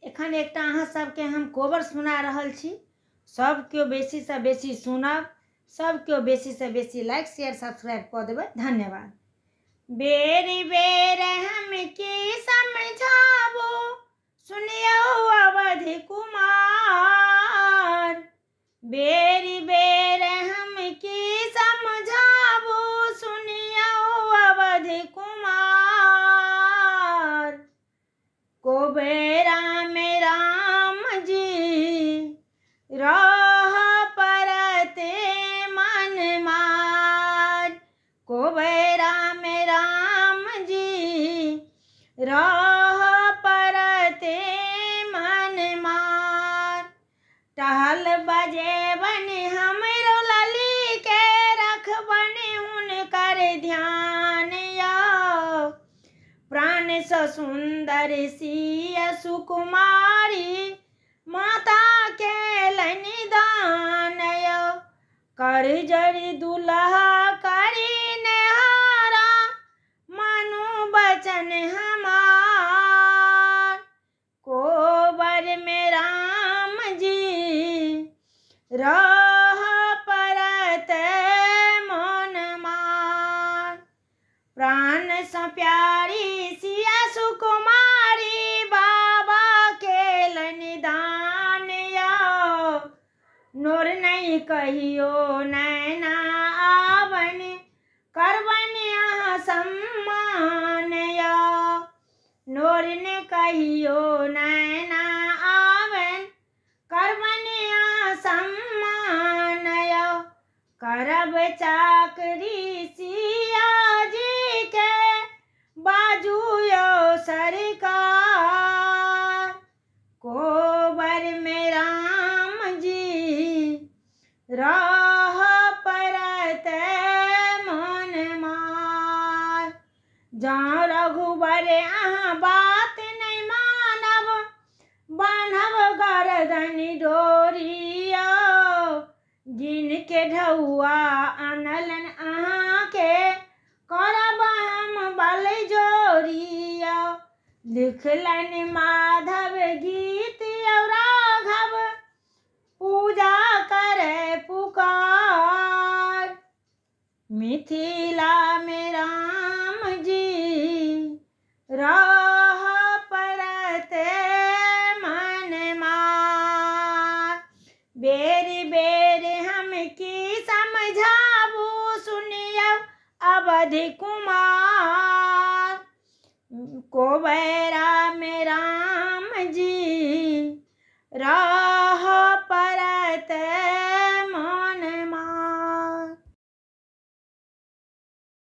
एखन एकटा अहाँ सबके हम कोबर सुना रहल छी। सब केओ बेसी से बेसी सुनब, सब केओ बेसी से बेसी लाइक शेयर सब्सक्राइब कऽ देबै। धन्यवाद। बेरी बेर हम की समझाबो, सुनियो अवधि कुमार। बेरी बेर हम की समझाबो, सुनियो अवधि कुमार। कोबेरा में राम जी रह परते मन मार। कोबेरा में राम जी रह परते मन मार। टहल बजे बने हमरो लली के, रखबन हुनकर ध्यान यौ। प्राण स सुंदर सिय सुकुमारी, माता के लनिदान यौ। कर जरी दुल्हा करी नेहारा, मानु बचन हमार। कोबर में राम जी रह परत मन मार। प्राण स प्यारी सिया सुकुमारी, बाबा के लनिदान यौ। नोर नहीं कहियो नैना आवन, करबन अहाँ सम्मान यौ। नोर ने कहियो नैना आवन, करबन अहाँ सम्मान यौ। करब चाकरी सिया जी के, बाजू यौ सरकार। कोबर में राम जी रह परत मन मार। जँ रघुबर अहाँ बात नहीं मानब, बान्हब गर्दनि डोरी यौ। जिनके ढौआ अनलन अहाँ के, करब हम बल जोरी यौ। लिखलन माधव गीत यौ राघव, पूजा करे पुकार। मिथिला में राम जी रह परते मन मार। बेरी बेर हम की समझाबू, सुनियो अवधि कुमार। कोबेरा में राम जी